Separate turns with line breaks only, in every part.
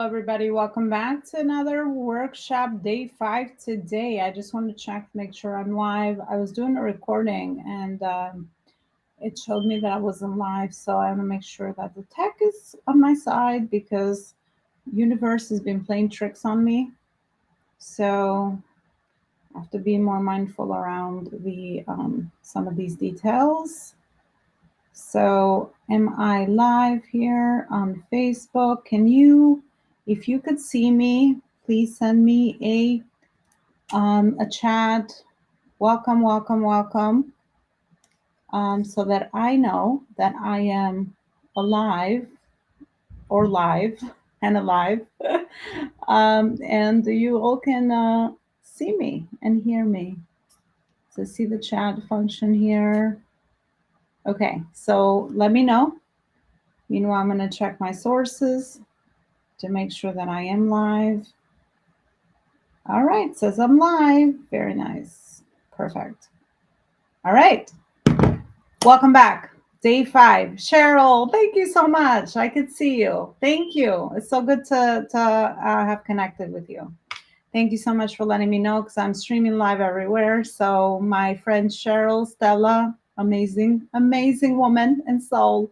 Everybody, welcome back to another workshop, day 5 today. I just want to check to make sure I'm live. I was doing a recording and it showed me that I wasn't live, so I want to make sure that the tech is on my side because universe has been playing tricks on me. So I have to be more mindful around the some of these details. So, am I live here on Facebook? If you could see me, please send me a chat. Welcome, welcome, welcome. So that I know that I am alive or live and alive, and you all can see me and hear me. So see the chat function here. Okay, so let me know. Meanwhile, I'm going to check my sources to make sure that I am live. All right, says I'm live. Very nice. Perfect. All right. Welcome back. Day 5. Cheryl, thank you so much. I could see you. Thank you. It's so good to have connected with you. Thank you so much for letting me know because I'm streaming live everywhere. So my friend Cheryl Stella, amazing, amazing woman and soul,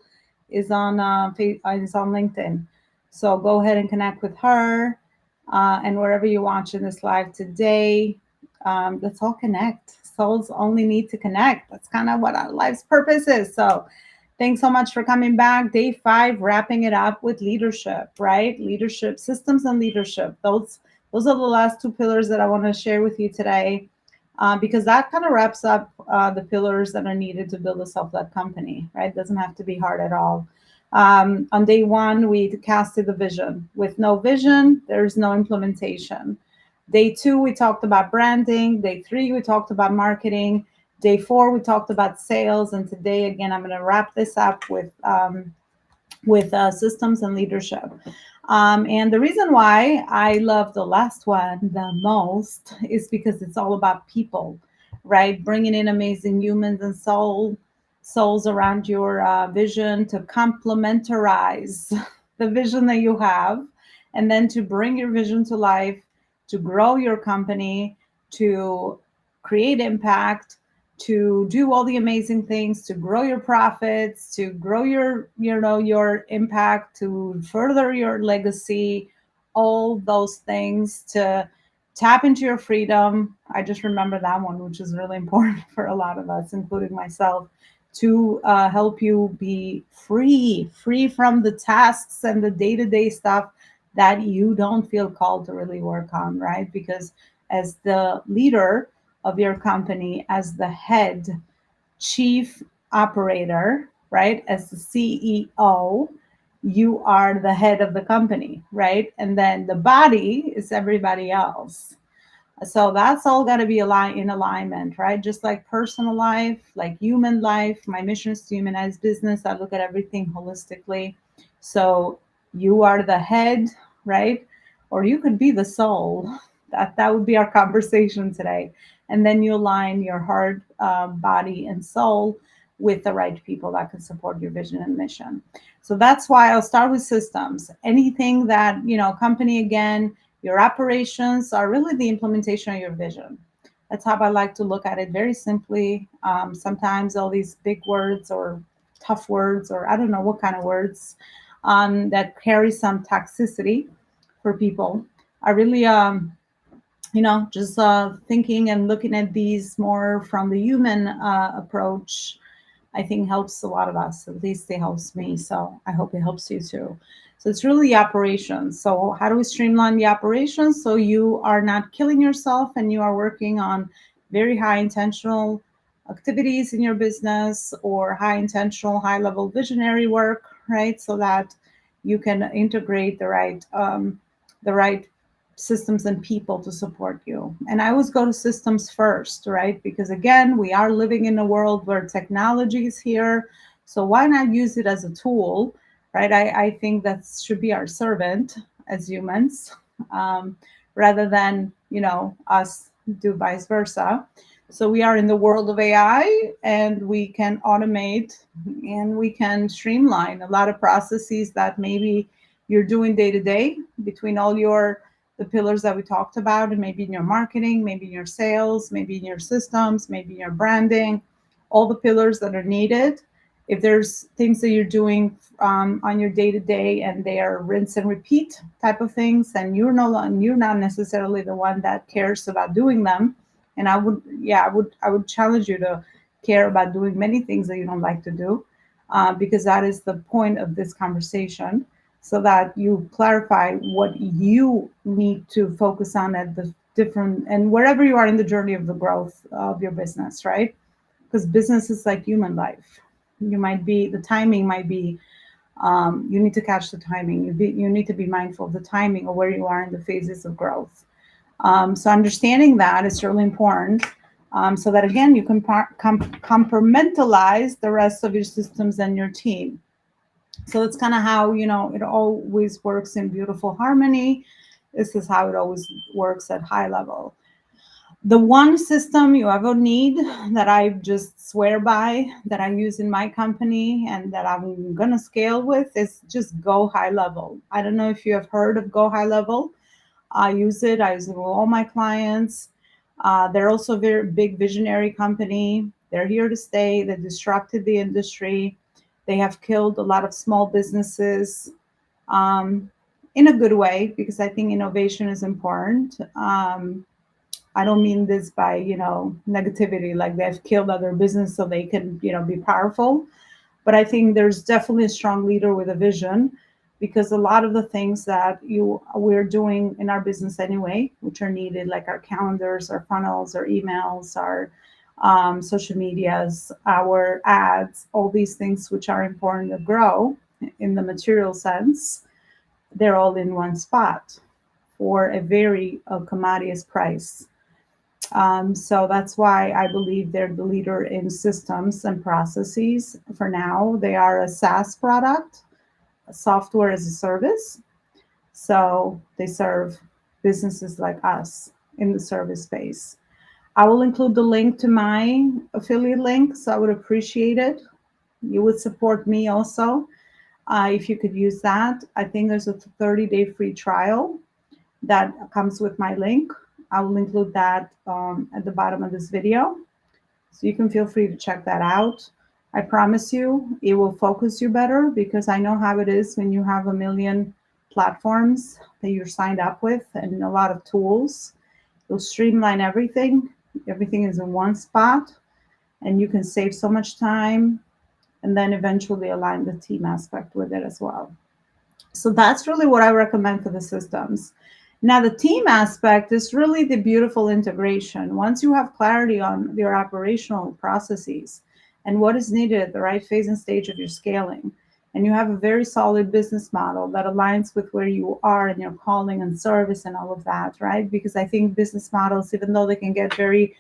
is on LinkedIn. So go ahead and connect with her, and wherever you're watching this live today, let's all connect. Souls only need to connect. That's kind of what our life's purpose is. So thanks so much for coming back. Day 5, wrapping it up with leadership, right? Leadership, systems and leadership. Those are the last 2 pillars that I want to share with you today, because that kind of wraps up the pillars that are needed to build a self-led company, right? It doesn't have to be hard at all. On day 1, we casted the vision. With no vision, there's no implementation. Day 2, we talked about branding. Day 3, we talked about marketing. Day 4, we talked about sales. And today, again, I'm going to wrap this up with systems and leadership. And the reason why I love the last one the most is because it's all about people, right? Bringing in amazing humans and souls around your vision to complementarize the vision that you have, and then to bring your vision to life, to grow your company, to create impact, to do all the amazing things, to grow your profits, to grow your impact, to further your legacy, all those things, to tap into your freedom. I just remember that one, which is really important for a lot of us, including myself, to help you be free from the tasks and the day-to-day stuff that you don't feel called to really work on, right? Because as the leader of your company, as the head chief operator, right? As the CEO, you are the head of the company, right? And then the body is everybody else. So that's all got to be in alignment, right? Just like personal life, like human life. My mission is to humanize business. I look at everything holistically. So you are the head, right? Or you could be the soul. That would be our conversation today. And then you align your heart, body, and soul with the right people that can support your vision and mission. So that's why I'll start with systems. Anything that, company, again, your operations are really the implementation of your vision. That's how I like to look at it, very simply. Sometimes all these big words or tough words, or I don't know what kind of words, that carry some toxicity for people, are really, just thinking and looking at these more from the human approach, I think helps a lot of us. At least it helps me. So I hope it helps you too. So it's really the operations. So how do we streamline the operations so you are not killing yourself and you are working on very high intentional activities in your business, or high intentional, high level visionary work, right? So that you can integrate the right systems and people to support you. And I always go to systems first, right? Because again, we are living in a world where technology is here. So why not use it as a tool, right? I think that should be our servant as humans, rather than, us do vice versa. So we are in the world of AI, and we can automate and we can streamline a lot of processes that maybe you're doing day to day between all your the pillars that we talked about, and maybe in your marketing, maybe in your sales, maybe in your systems, maybe in your branding, all the pillars that are needed. If there's things that you're doing on your day to day and they are rinse and repeat type of things, and you're not necessarily the one that cares about doing them. And I would challenge you to care about doing many things that you don't like to do, because that is the point of this conversation, so that you clarify what you need to focus on at the different and wherever you are in the journey of the growth of your business, right? Because business is like human life. You might be the timing might be you need to catch the timing. You need to be mindful of the timing of where you are in the phases of growth. So understanding that is really important, so that again you can compartmentalize the rest of your systems and your team. So it's kind of how it always works in beautiful harmony. This is how it always works at high level. The one system you ever need that I just swear by, that I use in my company and that I'm going to scale with, is just Go High Level. I don't know if you have heard of Go High Level. I use it with all my clients. They're also a very big visionary company. They're here to stay. They disrupted the industry. They have killed a lot of small businesses, um, in a good way, because I think innovation is important. I don't mean this by, negativity, like they've killed other business so they can, be powerful. But I think there's definitely a strong leader with a vision, because a lot of the things that we're doing in our business anyway, which are needed, like our calendars, our funnels, our emails, our social medias, our ads, all these things which are important to grow in the material sense, they're all in one spot for a very commodious price. So that's why I believe they're the leader in systems and processes for now. They are a SaaS product, a software as a service. So they serve businesses like us in the service space. I will include the link to my affiliate link, so I would appreciate it. You would support me also, if you could use that. I think there's a 30-day free trial that comes with my link. I will include that at the bottom of this video. So you can feel free to check that out. I promise you, it will focus you better, because I know how it is when you have a million platforms that you're signed up with and a lot of tools. You'll streamline everything. Everything is in one spot, and you can save so much time, and then eventually align the team aspect with it as well. So that's really what I recommend for the systems. Now, the team aspect is really the beautiful integration. Once you have clarity on your operational processes and what is needed at the right phase and stage of your scaling, and you have a very solid business model that aligns with where you are in your calling and service and all of that, right? Because I think business models, even though they can get very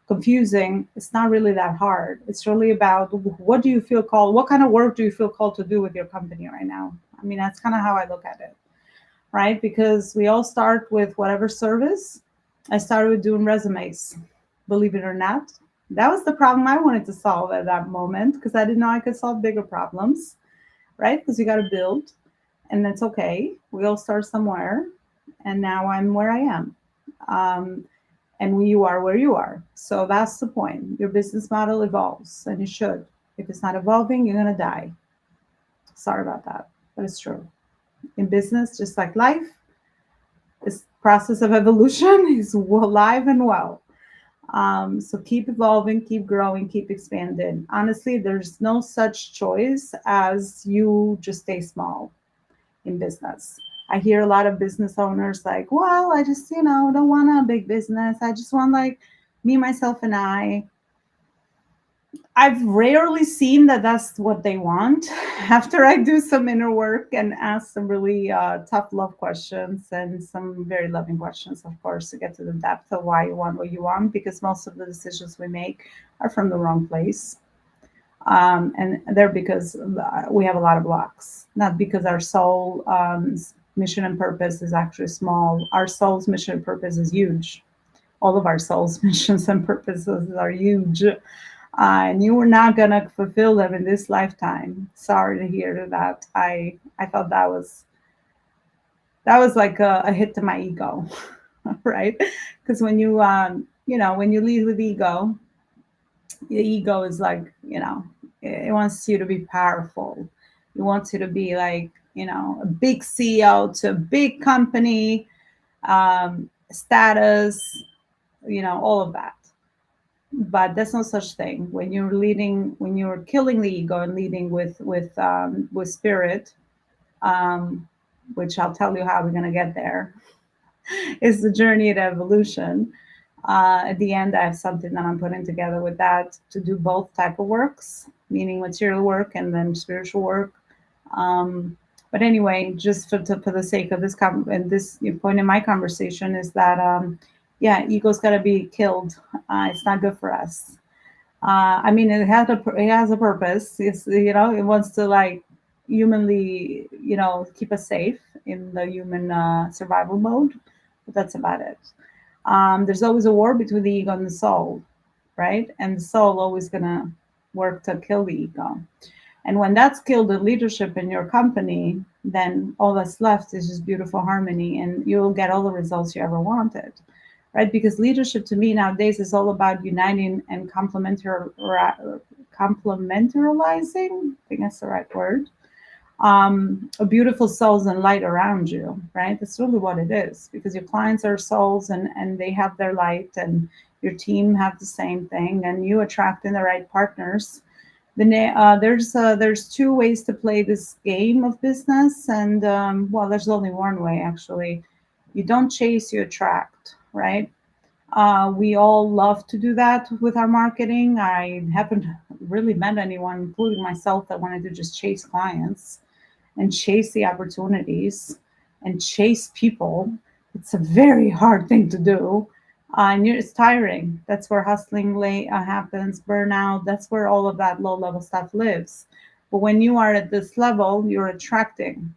confusing, it's not really that hard. It's really about what do you feel called, what kind of work do you feel called to do with your company right now? I mean, that's kind of how I look at it, right? Because we all start with whatever service. I started with doing resumes, believe it or not. That was the problem I wanted to solve at that moment, because I didn't know I could solve bigger problems, right? Because you got to build, and that's okay. We all start somewhere, and now I'm where I am. And you are where you are. So that's the point. Your business model evolves, and it should. If it's not evolving, you're going to die. Sorry about that, but it's true. In business, just like life, this process of evolution is alive and well. So keep evolving, keep growing, keep expanding. Honestly, there's no such choice as you just stay small in business. I hear a lot of business owners like, well, I just, don't want a big business. I just want like me, myself, and I. I've rarely seen that that's what they want. After I do some inner work and ask some really tough love questions and some very loving questions, of course, to get to the depth of why you want what you want, because most of the decisions we make are from the wrong place. And they're because we have a lot of blocks, not because our soul mission and purpose is actually small. Our soul's mission and purpose is huge. All of our soul's missions and purposes are huge. And you were not going to fulfill them in this lifetime. Sorry to hear that. I thought that was that was like a hit to my ego, right? Because when you, when you lead with ego, the ego is like, it wants you to be powerful. It wants you to be like, a big CEO to a big company, status, all of that. But there's no such thing when you're leading, when you're killing the ego and leading with spirit, um, which I'll tell you how we're going to get there. Is the journey to evolution. At the end, I have something that I'm putting together with that to do both type of works, meaning material work and then spiritual work. Um, but anyway, just for the sake of this and this point in my conversation is that yeah, ego's got to be killed. It's not good for us. I mean, it has a purpose. It's, it wants to like humanly, keep us safe in the human survival mode. But that's about it. There's always a war between the ego and the soul, right? And the soul always gonna work to kill the ego. And when that's killed in leadership in your company, then all that's left is just beautiful harmony, and you'll get all the results you ever wanted, right? Because leadership to me nowadays is all about uniting and complementarizing. I think that's the right word. A beautiful souls and light around you, right? That's really what it is, because your clients are souls, and they have their light, and your team have the same thing, and you attracting the right partners. There's two ways to play this game of business, and well, there's only one way actually. You don't chase, you attract, right? We all love to do that with our marketing. I haven't really met anyone, including myself, that wanted to just chase clients and chase the opportunities and chase people. It's a very hard thing to do. And it's tiring. That's where hustling happens, burnout. That's where all of that low level stuff lives. But when you are at this level, you're attracting.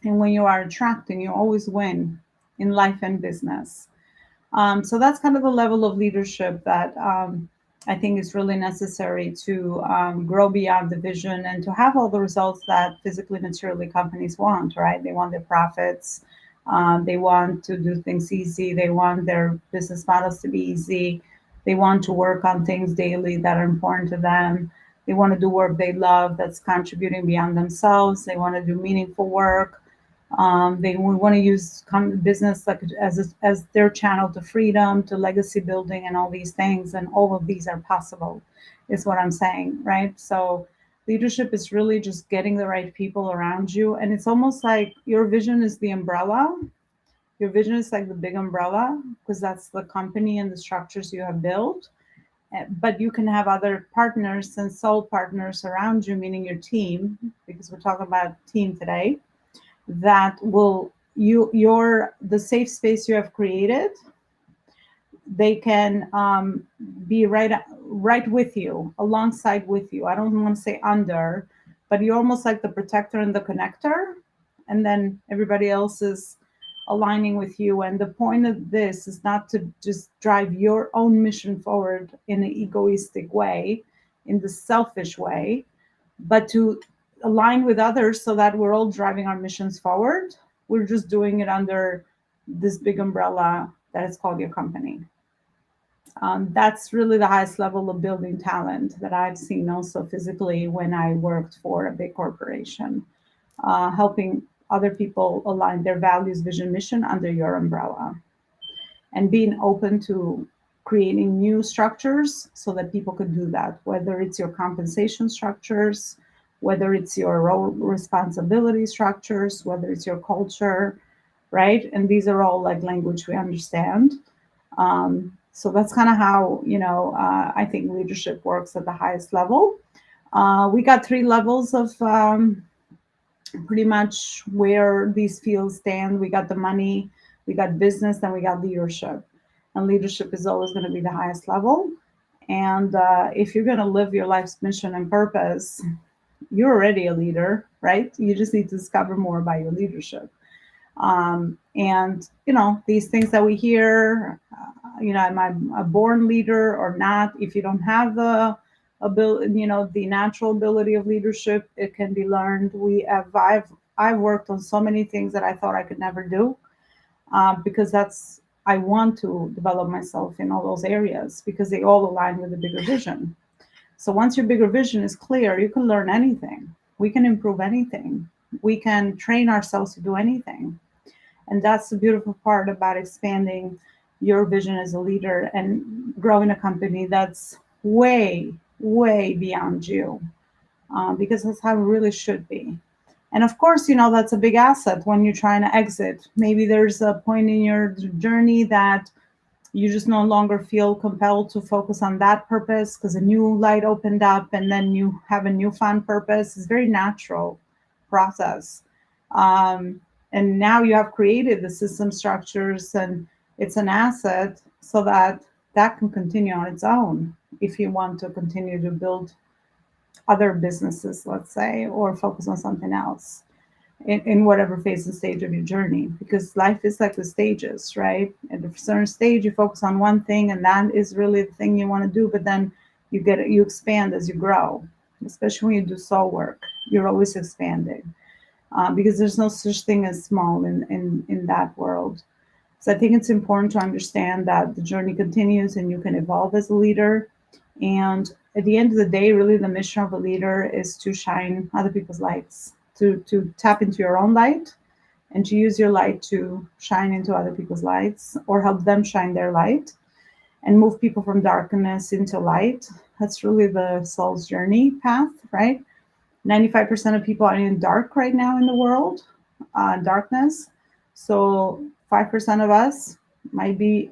And when you are attracting, you always win in life and business. So that's kind of the level of leadership that I think is really necessary to grow beyond the vision and to have all the results that physically, materially companies want, right? They want their profits. They want to do things easy. They want their business models to be easy. They want to work on things daily that are important to them. They want to do work they love that's contributing beyond themselves. They want to do meaningful work. They want to use business like as their channel to freedom, to legacy building, and all these things. And all of these are possible, is what I'm saying, right? So leadership is really just getting the right people around you, and it's almost like your vision is the umbrella. Your vision is like the big umbrella because that's the company and the structures you have built. But you can have other partners and soul partners around you, meaning your team, because we're talking about team today, that will your the safe space you have created. They can be right with you, alongside with you. I don't want to say under, but you're almost like the protector and the connector, and then everybody else is aligning with you. And the point of this is not to just drive your own mission forward in an egoistic way, in the selfish way, but to align with others so that we're all driving our missions forward. We're just doing it under this big umbrella that is called your company. That's really the highest level of building talent that I've seen also physically when I worked for a big corporation, helping other people align their values, vision, mission under your umbrella, and being open to creating new structures so that people could do that, whether it's your compensation structures, whether it's your role responsibility structures, whether it's your culture, right? And these are all like language we understand. So that's kind of how, I think leadership works at the highest level. We got three levels of pretty much where these fields stand. We got the money, we got business, then we got leadership. And leadership is always going to be the highest level. And if you're going to live your life's mission and purpose, you're already a leader, right? You just need to discover more about your leadership. And these things that we hear, am I a born leader or not? If you don't have the ability, the natural ability of leadership, it can be learned. I've I've worked on so many things that I thought I could never do, because I want to develop myself in all those areas because they all align with the bigger vision. So once your bigger vision is clear, you can learn anything. We can improve anything. We can train ourselves to do anything. And that's the beautiful part about expanding your vision as a leader and growing a company that's way, way beyond you, because that's how it really should be. And of course, that's a big asset when you're trying to exit. Maybe there's a point in your journey that you just no longer feel compelled to focus on that purpose because a new light opened up and then you have a newfound purpose. It's a very natural process. And now you have created the system structures and it's an asset so that that can continue on its own if you want to continue to build other businesses, let's say, or focus on something else in whatever phase and stage of your journey, because life is like the stages, right? At a certain stage you focus on one thing and that is really the thing you want to do, but then you expand as you grow, especially when you do soul work. You're always expanding, because there's no such thing as small in that world. So I think it's important to understand that the journey continues and you can evolve as a leader. And at the end of the day, really the mission of a leader is to shine other people's lights, to tap into your own light and to use your light to shine into other people's lights or help them shine their light and move people from darkness into light. That's really the soul's journey path, right? 95% of people are in dark right now in the world, darkness. So 5% of us might be,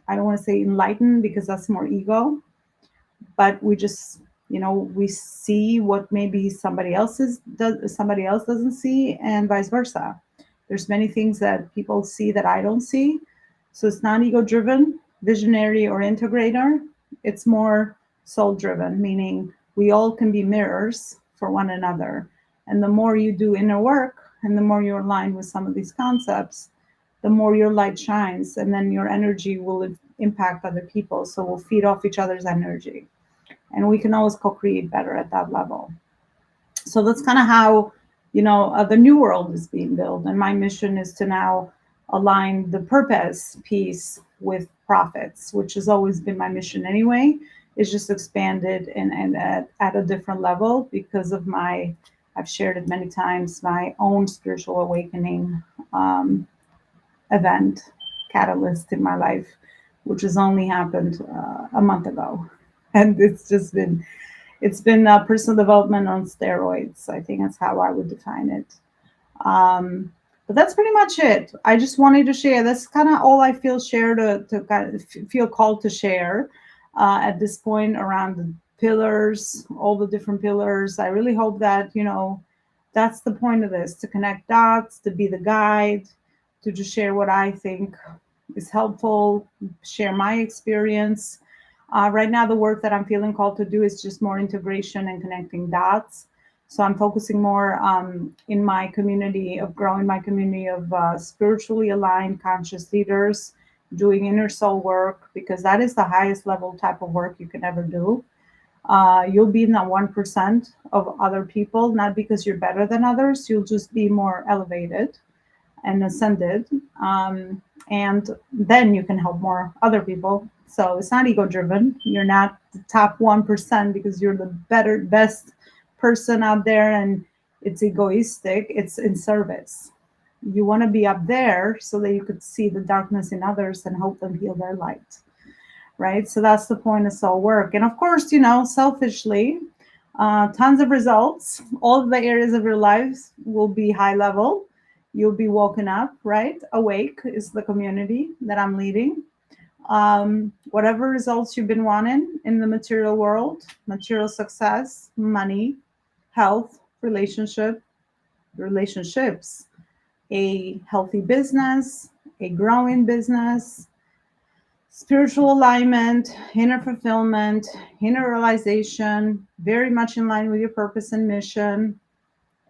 I don't want to say enlightened because that's more ego, but we just, we see what maybe somebody else doesn't see, and vice versa. There's many things that people see that I don't see. So it's not ego driven, visionary, or integrator. It's more soul driven, meaning we all can be mirrors for one another. And the more you do inner work and the more you're aligned with some of these concepts, the more your light shines, and then your energy will impact other people. So we'll feed off each other's energy. And we can always co create better at that level. So that's kind of how the new world is being built, and my mission is to now align the purpose piece with profits, which has always been my mission anyway. It's just expanded and at a different level because of I've shared it many times, my own spiritual awakening um, event catalyst in my life, which has only happened a month ago. And it's been personal development on steroids. I think that's how I would define it. But that's pretty much it. I just wanted to share. That's kind of all I feel to kind of feel called to share at this point around the pillars, all the different pillars. I really hope that that's the point of this, to connect dots, to be the guide, to just share what I think is helpful, share my experience. Right now, the work that I'm feeling called to do is just more integration and connecting dots. So I'm focusing more in my community of growing my community of spiritually aligned conscious leaders doing inner soul work, because that is the highest level type of work you can ever do. You'll be in that 1% of other people, not because you're better than others, you'll just be more elevated and ascended. And then you can help more other people. So it's not ego driven. You're not the top 1% because you're the best person out there and it's egoistic. It's in service. You want to be up there so that you could see the darkness in others and help them heal their light. Right? So that's the point of soul work. And of course, selfishly, tons of results. All of the areas of your lives will be high level. You'll be woken up, right? Awake is the community that I'm leading. Whatever results you've been wanting in the material world, material success, money, health, relationships, a healthy business, a growing business, spiritual alignment, inner fulfillment, inner realization, very much in line with your purpose and mission,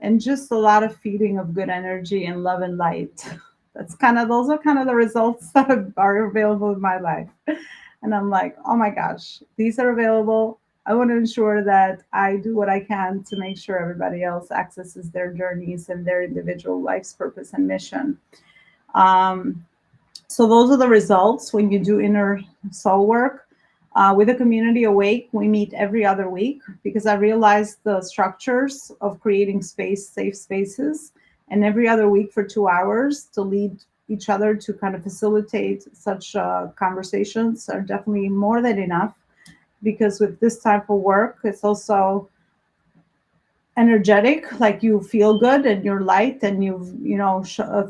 and just a lot of feeding of good energy and love and light. Those are kind of the results that are available in my life. And I'm like, oh my gosh, these are available. I want to ensure that I do what I can to make sure everybody else accesses their journeys and their individual life's purpose and mission. Um, so those are the results when you do inner soul work. With the community awake, we meet every other week because I realized the structures of creating space, safe spaces, and every other week for 2 hours to lead each other to kind of facilitate such conversations are definitely more than enough. Because with this type of work, it's also energetic, like you feel good and you're light and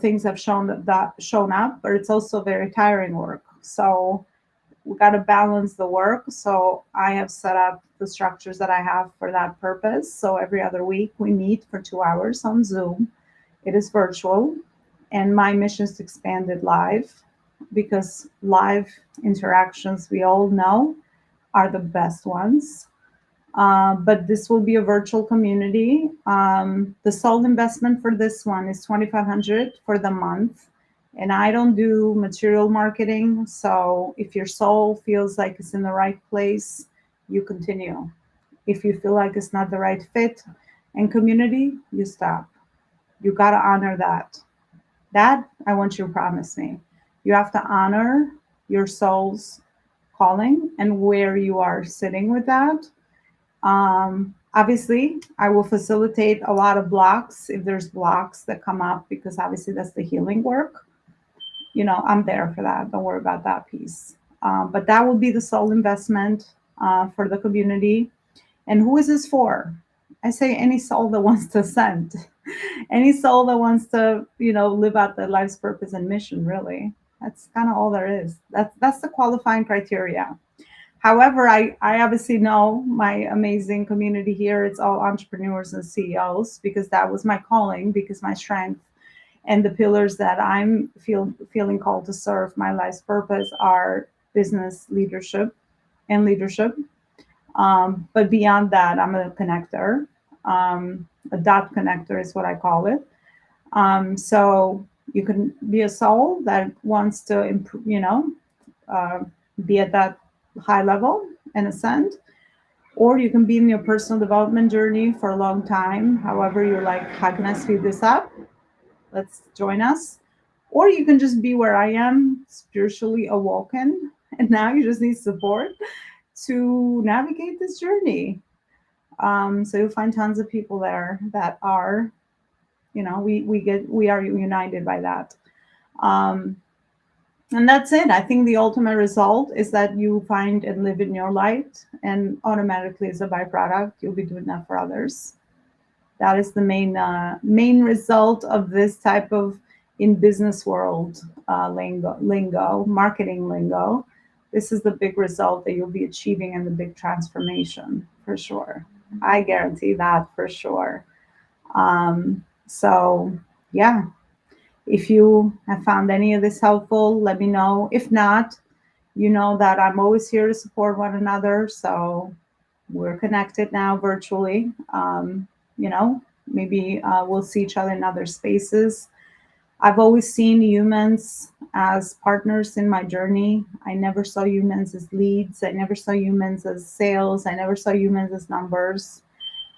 things have shown up, but it's also very tiring work. So we got to balance the work. So I have set up the structures that I have for that purpose. So every other week we meet for 2 hours on Zoom. It is virtual, and my mission is to expand it live, because live interactions, we all know, are the best ones. But this will be a virtual community. The sole investment for this one is 2,500 for the month, and I don't do material marketing. So if your soul feels like it's in the right place, you continue. If you feel like it's not the right fit and community, you stop. You gotta honor that. That I want you to promise me. You have to honor your soul's calling and where you are sitting with that. Obviously, I will facilitate a lot of blocks if there's blocks that come up, because obviously that's the healing work. I'm there for that. Don't worry about that piece. But that will be the sole investment for the community. And who is this for? I say any soul that wants to ascend, any soul that wants to, live out their life's purpose and mission. Really, that's kind of all there is. That's the qualifying criteria. However, I obviously know my amazing community here. It's all entrepreneurs and CEOs, because that was my calling, because my strength and the pillars that I'm feeling called to serve my life's purpose are business leadership and leadership. But beyond that, I'm a connector. A dot connector is what I call it. So you can be a soul that wants to improve, uh, be at that high level and ascend, or you can be in your personal development journey for a long time. However, you're like, how can I speed this up? Let's join us. Or you can just be where I am, spiritually awoken, and now you just need support to navigate this journey. So you'll find tons of people there that are, we are united by that. Um, and that's it. I think the ultimate result is that you find and live in your light, and automatically, as a byproduct, you'll be doing that for others. That is the main result of this type of, in business world, lingo, marketing lingo. This is the big result that you'll be achieving in the big transformation, for sure. I guarantee that, for sure. So yeah, if you have found any of this helpful, let me know. If not, you know that I'm always here to support one another. So we're connected now virtually. Maybe we'll see each other in other spaces. I've always seen humans as partners in my journey. I never saw humans as leads. I never saw humans as sales. I never saw humans as numbers.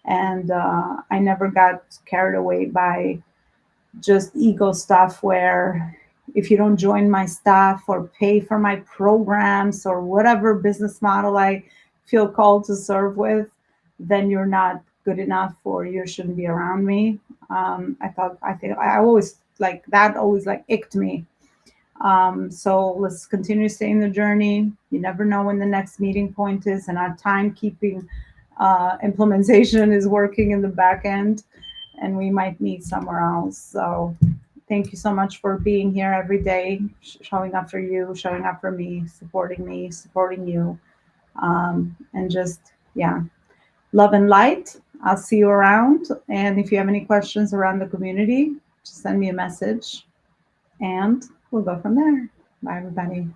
And I never got carried away by just ego stuff, where if you don't join my staff or pay for my programs or whatever business model I feel called to serve with, then you're not good enough, or you shouldn't be around me. I always like that, always like icked me. So let's continue to stay in the journey. You never know when the next meeting point is, and our timekeeping implementation is working in the back end, and we might meet somewhere else. So thank you so much for being here every day, showing up for you, showing up for me, supporting you. And just, yeah, love and light. I'll see you around. And if you have any questions around the community, just send me a message and we'll go from there. Bye, everybody.